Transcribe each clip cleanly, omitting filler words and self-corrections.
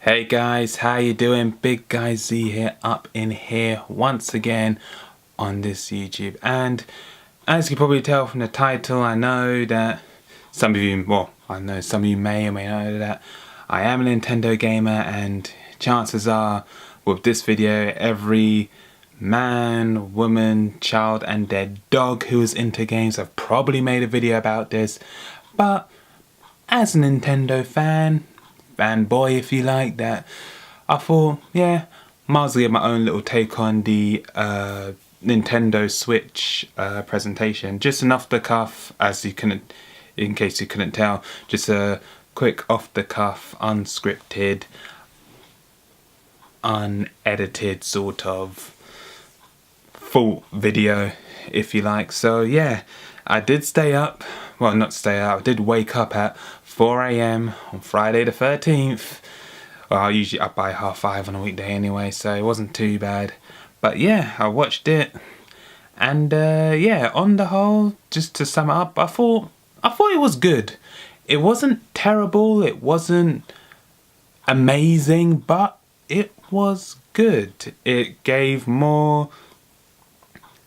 Hey guys, how you doing? Big Guy Z here, up in here once again on this YouTube. And as you can probably tell from the title, I know that some of you, well, I know some of you may or may not know that I am a Nintendo gamer, and chances are with this video, every man, woman, child and their dog who is into games have probably made a video about this. But as a Nintendo fanboy if you like, that I thought, yeah, might as well get my own little take on the Nintendo Switch presentation. Just an off the cuff, as you couldn't, in case you couldn't tell, just a quick off the cuff, unscripted, unedited sort of full video if you like. So yeah, I did stay up, well not stay up, I did wake up at 4 AM on Friday the 13th. Well, I'm usually up by 5:30 on a weekday anyway, so it wasn't too bad. But yeah, I watched it, and yeah, on the whole, just to sum it up, I thought it was good. It wasn't terrible, it wasn't amazing, but it was good. It gave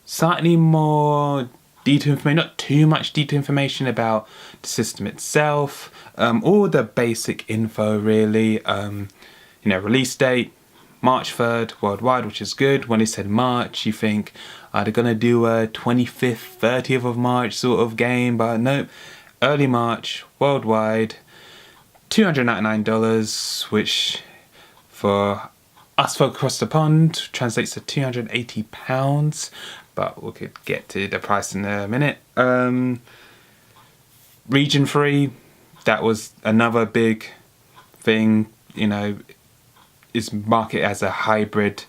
slightly more detailed information, not too much detailed information about the system itself, all the basic info really. Release date, March 3rd worldwide, which is good. When they said March, you think, are they gonna do a 25th, 30th of March sort of game? But nope, early March, worldwide, $299, which for us folk across the pond translates to £280, but we could get to the price in a minute. Region free, that was another big thing, is marketed as a hybrid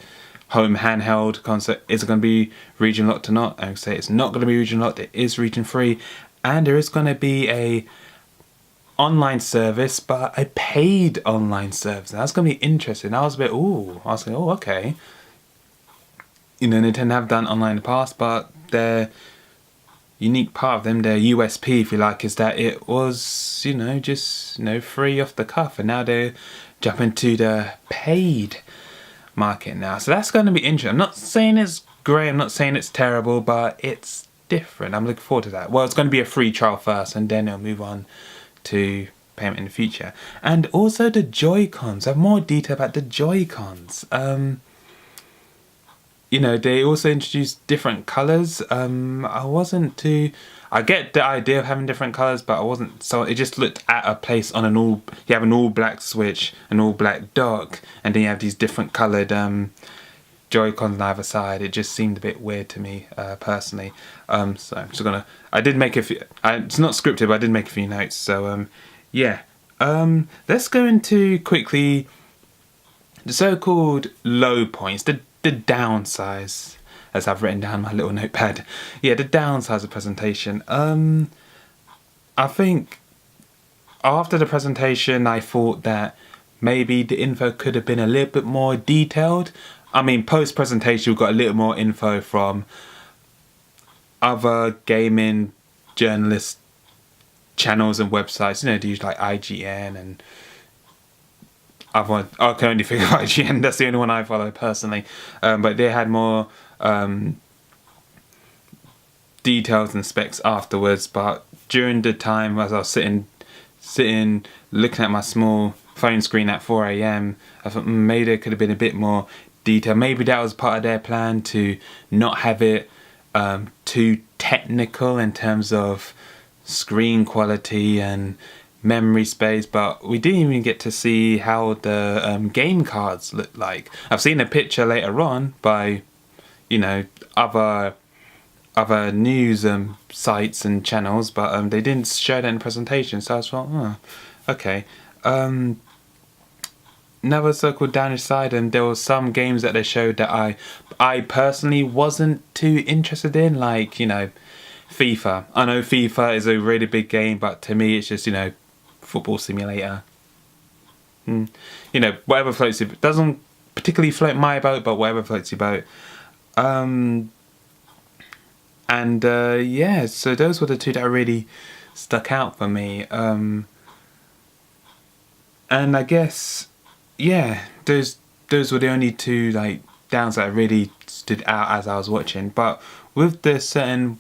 home handheld concept. Is it going to be region locked or not? I would say it's not going to be region locked, it is region free, and there is going to be a online service, but a paid online service. Now, that's going to be interesting. I was like, okay. Nintendo have done online in the past, but their unique part of them, their USP, if you like, is that it was, just, free off the cuff, and now they're jumping to the paid market now. So that's going to be interesting. I'm not saying it's great, I'm not saying it's terrible, but it's different. I'm looking forward to that. Well, it's going to be a free trial first, and then it'll move on to payment in the future. And also the Joy-Cons. I have more detail about the Joy-Cons. They also introduced different colours. I get the idea of having different colours, but I wasn't, so it just looked at a place on you have an all black Switch, an all black dock, and then you have these different coloured Joy-Cons on either side. It just seemed a bit weird to me, personally. So I'm just gonna, I did make a few, it's not scripted, but I did make a few notes, so yeah. Let's go into quickly the so-called low points, the downsides, as I've written down my little notepad. Yeah, the downsides of the presentation. I think after the presentation, I thought that maybe the info could have been a little bit more detailed. I mean, post-presentation, we've got a little more info from other gaming journalist channels and websites. These like IGN and other. I can only think of IGN. That's the only one I follow personally. But they had more details and specs afterwards. But during the time as I was sitting looking at my small phone screen at 4 AM, I thought maybe there could have been a bit more detail. Maybe that was part of their plan, to not have it too technical in terms of screen quality and memory space. But we didn't even get to see how the game cards look like. I've seen a picture later on by other news sites and channels, but they didn't show that in the presentation, so I thought, oh, okay. Another so-called downside, and there were some games that they showed that I personally wasn't too interested in, like FIFA. I know FIFA is a really big game, but to me it's just football simulator. Whatever floats your boat. Doesn't particularly float my boat, but whatever floats your boat. Yeah, so those were the two that really stuck out for me. And I guess yeah, those were the only two like downs that really stood out as I was watching. But with the certain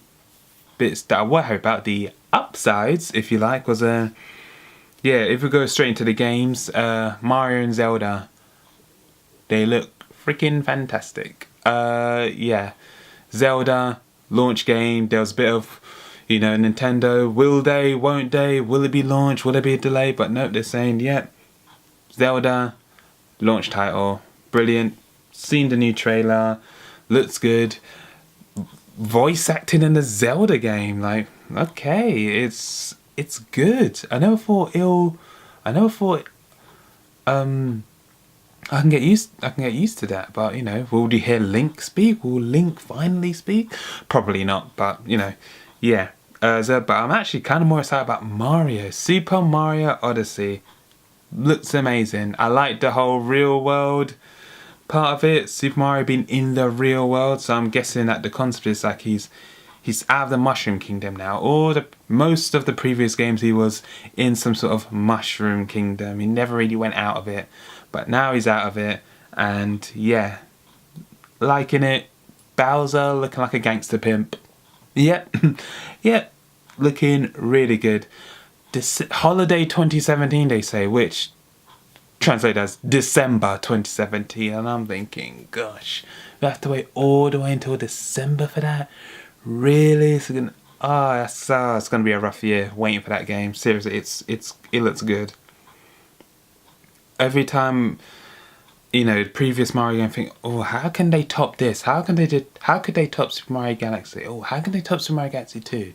bits that I were happy about, the upsides, if you like, was yeah, if we go straight into the games, Mario and Zelda, they look freaking fantastic. Yeah, Zelda launch game. There was a bit of, Nintendo. Will they? Won't they? Will it be launched? Will there be a delay? But nope, they're saying, yeah, Zelda launch title, brilliant. Seen the new trailer, looks good. Voice acting in the Zelda game, like, okay, it's good. I never thought I can get used to that, but will you hear Link speak? Will Link finally speak? Probably not, but yeah. But I'm actually kind of more excited about Mario. Super Mario Odyssey looks amazing. I like the whole real world part of it. Super Mario being in the real world, so I'm guessing that the concept is like he's out of the Mushroom Kingdom now. Or most of the previous games he was in some sort of Mushroom Kingdom. He never really went out of it, but now he's out of it, and yeah, liking it. Bowser looking like a gangster pimp. Yep, yep, looking really good. This holiday 2017 they say, which translated as December 2017, and I'm thinking, gosh, we have to wait all the way until December for that. Really? It's gonna be a rough year waiting for that game. Seriously, it looks good. Every time, previous Mario game, I think, oh, how can they top this? How could they top Super Mario Galaxy? Oh, how can they top Super Mario Galaxy 2?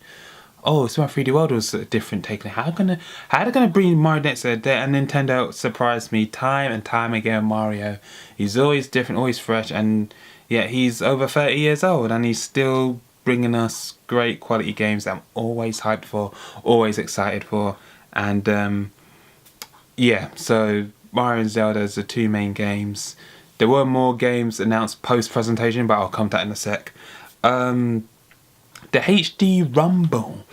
Oh, Super Mario 3D World was a different take. How are they gonna bring Mario next? And Nintendo surprised me time and time again. Mario, he's always different, always fresh, and yeah, he's over 30 years old, and he's still bringing us great quality games that I'm always hyped for, always excited for, and yeah. So Mario and Zelda is the two main games. There were more games announced post presentation, but I'll come to that in a sec. The HD Rumble,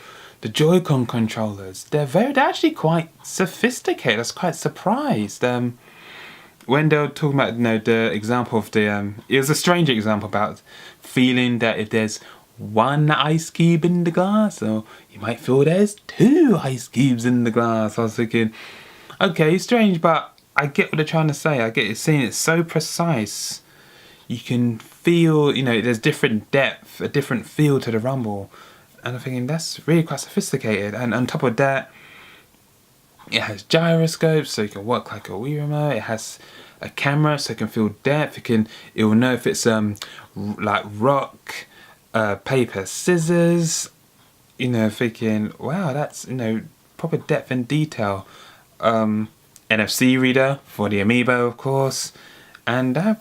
the Joy-Con controllers, they're actually quite sophisticated. I was quite surprised. When they were talking about, the example of it was a strange example about feeling that if there's one ice cube in the glass, or you might feel there's two ice cubes in the glass. I was thinking, okay, strange, but I get what they're trying to say. I get it, saying it's so precise. You can feel, there's different depth, a different feel to the Rumble. And I'm thinking, that's really quite sophisticated. And on top of that, it has gyroscopes, so you can work like a Wii remote. It has a camera, so it can feel depth. It will know if it's like rock, paper, scissors. Thinking, wow, that's proper depth and detail. NFC reader for the Amiibo, of course. And that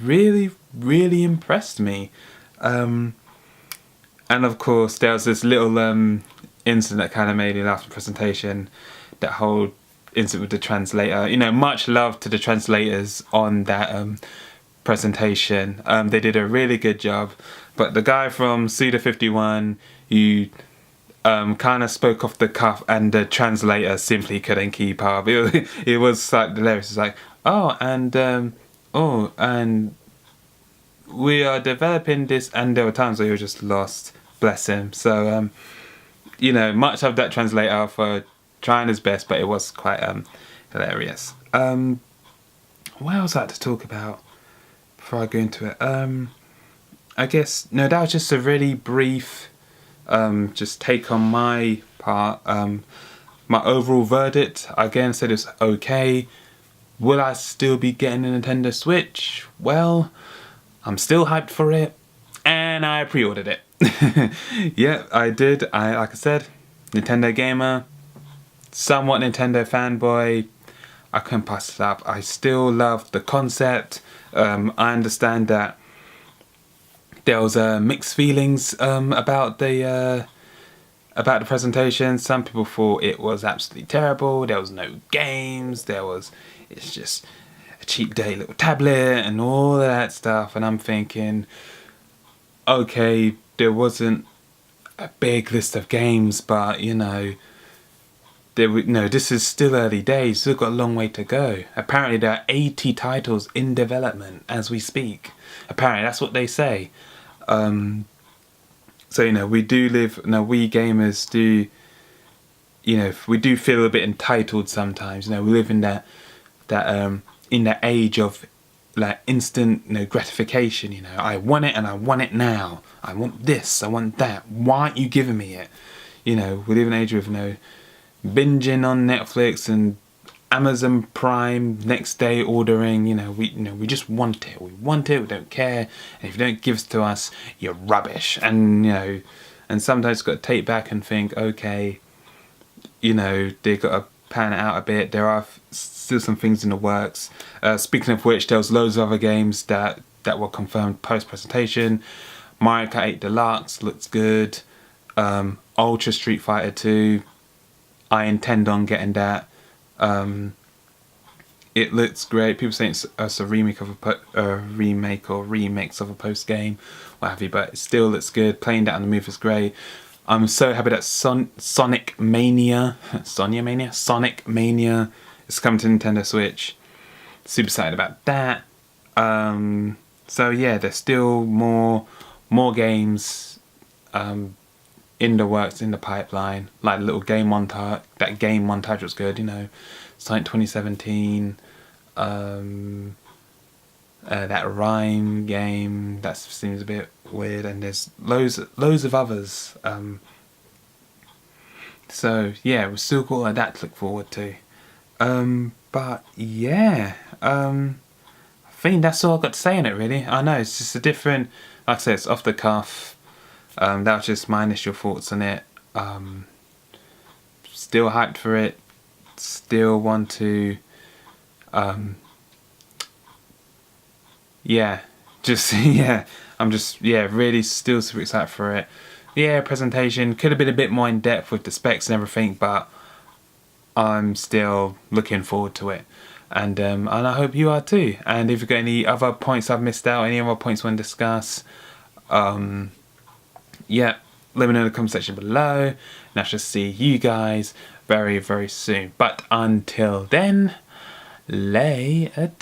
really, really impressed me. And of course, there was this little incident that kind of made me laugh in the presentation. That whole incident with the translator. Much love to the translators on that presentation. They did a really good job. But the guy from Suda51, who kind of spoke off the cuff, and the translator simply couldn't keep up. It was like hilarious. It's like, and we are developing this, and there were times where he was just lost. Bless him. So much of that translator for trying his best, but it was quite hilarious. What else I had to talk about before I go into it? I guess that was just a really brief just take on my part. My overall verdict, again, said it's okay. Will I still be getting a Nintendo Switch? Well, I'm still hyped for it, and I pre-ordered it. Yeah, I did. Like I said, Nintendo gamer, somewhat Nintendo fanboy. I couldn't pass it up. I still love the concept. I understand that there was mixed feelings about the presentation. Some people thought it was absolutely terrible. There was no games. It's just a cheap day little tablet and all of that stuff. And I'm thinking, okay, there wasn't a big list of games, but no, this is still early days. Still got a long way to go. Apparently, there are 80 titles in development as we speak. Apparently, that's what they say. So we do live. We gamers do. We do feel a bit entitled sometimes. We live in that age of like instant gratification. I want it and I want it now. I want this, I want that. Why aren't you giving me it? We live in an age of binging on Netflix and Amazon Prime, next day ordering. We just want it. We want it. We don't care. And if you don't give it to us, you're rubbish. And and sometimes you've got to take back and think, okay, they've got to pan it out a bit. There are still some things in the works. Speaking of which, there was loads of other games that were confirmed post-presentation. Mario Kart 8 Deluxe looks good. Ultra Street Fighter 2. I intend on getting that. It looks great. People saying it's a remake of a remix of a post game, what have you. But it still looks good. Playing that on the move is great. I'm so happy that Sonic Mania is coming to Nintendo Switch. Super excited about that. So yeah, there's still more games in the works, in the pipeline. Like the little game montage. That game montage was good. Sonic 2017. That Rhyme game that seems a bit weird, and there's loads of others. So yeah, we've still got like that to look forward to. But yeah, I think that's all I've got to say on it really. I know it's just a different, like I said, it's off the cuff. That was just my initial thoughts on it. Still hyped for it. Still want to I'm just really still super excited for it. Presentation could have been a bit more in depth with the specs and everything, but I'm still looking forward to it, and I hope you are too. And if you've got any other points I've missed out, any other points you want to discuss, let me know in the comment section below, and I shall see you guys very, very soon. But until then, later.